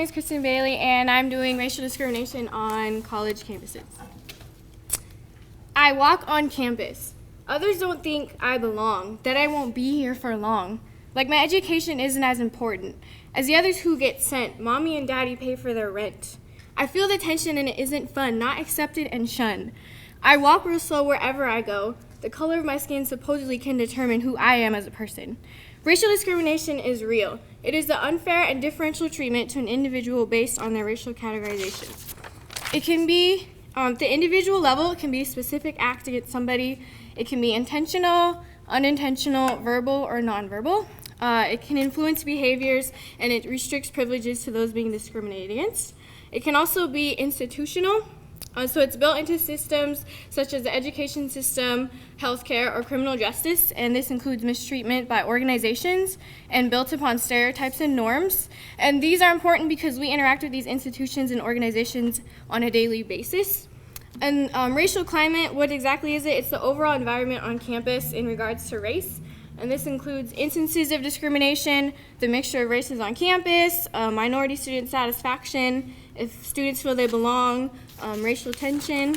name is Krysten Bailey, and I'm doing racial discrimination on college campuses. I walk on campus. Others don't think I belong, that I won't be here for long. Like my education isn't as important as the others who get sent. Mommy and daddy pay for their rent. I feel the tension and it isn't fun, not accepted and shunned. I walk real slow wherever I go. The color of my skin supposedly can determine who I am as a person. Racial discrimination is real. It is the unfair and differential treatment to an individual based on their racial categorization. It can be, the individual level, it can be a specific act against somebody. It can be intentional, unintentional, verbal, or nonverbal. It can influence behaviors, and it restricts privileges to those being discriminated against. It can also be institutional. So it's built into systems such as the education system, healthcare, or criminal justice, and this includes mistreatment by organizations and built upon stereotypes and norms. And these are important because we interact with these institutions and organizations on a daily basis. And racial climate, what exactly is it? It's the overall environment on campus in regards to race. And this includes instances of discrimination, the mixture of races on campus, minority student satisfaction, if students feel they belong, racial tension.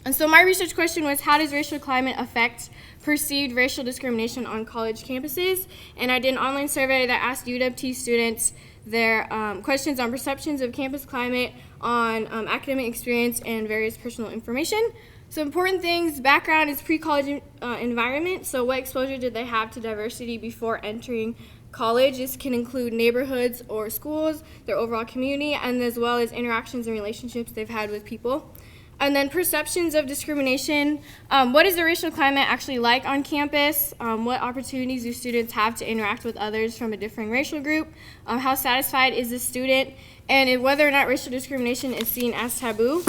And so my research question was, how does racial climate affect perceived racial discrimination on college campuses? And I did an online survey that asked UW students their questions on perceptions of campus climate, on academic experience, and various personal information. So important things, background is pre-college environment, so what exposure did they have to diversity before entering college? This can include neighborhoods or schools, their overall community, and as well as interactions and relationships they've had with people. And then perceptions of discrimination. What is the racial climate actually like on campus? What opportunities do students have to interact with others from a differing racial group? How satisfied is the student? And whether or not racial discrimination is seen as taboo,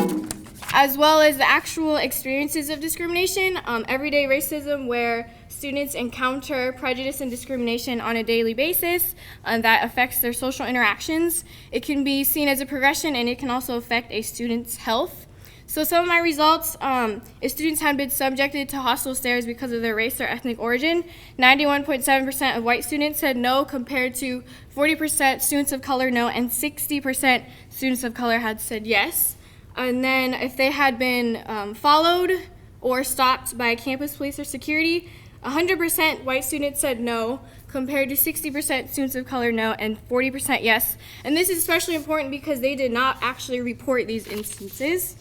as well as the actual experiences of discrimination, everyday racism where students encounter prejudice and discrimination on a daily basis that affects their social interactions. It can be seen as a progression, and it can also affect a student's health. So some of my results, if students had been subjected to hostile stares because of their race or ethnic origin, 91.7% of white students said no, compared to 40% students of color no, and 60% students of color had said yes. And then if they had been followed or stopped by campus police or security, 100% white students said no, compared to 60% students of color no, and 40% yes. And this is especially important because they did not actually report these instances.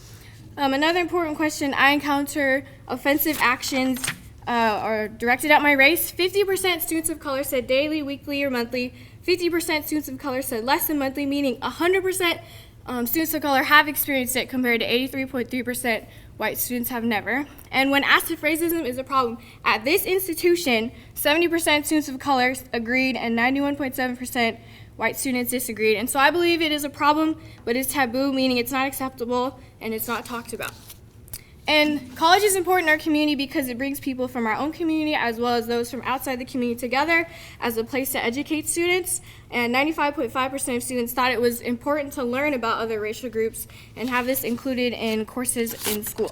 Another important question, I encounter offensive actions are directed at my race. 50% students of color said daily, weekly, or monthly. 50% students of color said less than monthly, meaning 100% students of color have experienced it, compared to 83.3% white students have never. And when asked if racism is a problem at this institution, 70% students of color agreed and 91.7% white students disagreed. And so I believe it is a problem, but it's taboo, meaning it's not acceptable and it's not talked about. And college is important in our community because it brings people from our own community as well as those from outside the community together as a place to educate students. And 95.5% of students thought it was important to learn about other racial groups and have this included in courses in school.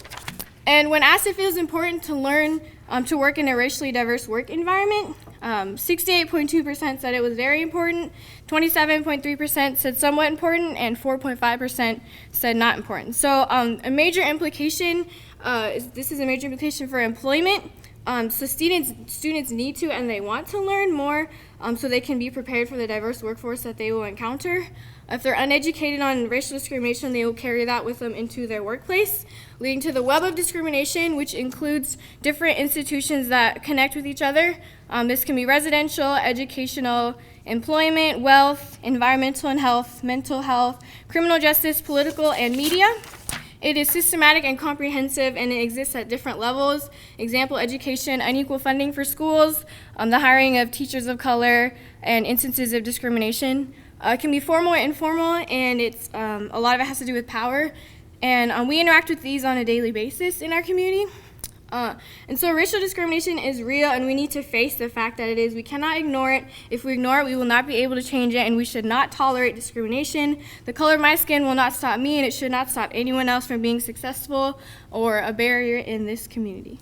And when asked if it was important to learn to work in a racially diverse work environment, 68.2% said it was very important, 27.3% said somewhat important, and 4.5% said not important. So a major implication, this is a major implication for employment. So students need to and they want to learn more so they can be prepared for the diverse workforce that they will encounter. If they're uneducated on racial discrimination, they will carry that with them into their workplace, leading to the web of discrimination, which includes different institutions that connect with each other. This can be residential, educational, employment, wealth, environmental and health, mental health, criminal justice, political, and media. It is systematic and comprehensive, and it exists at different levels. Example, education, unequal funding for schools, the hiring of teachers of color, and instances of discrimination. It can be formal or informal, and it's a lot of it has to do with power. And we interact with these on a daily basis in our community. And so racial discrimination is real, and we need to face the fact that it is. We cannot ignore it. If we ignore it, we will not be able to change it, and we should not tolerate discrimination. The color of my skin will not stop me, and it should not stop anyone else from being successful or a barrier in this community.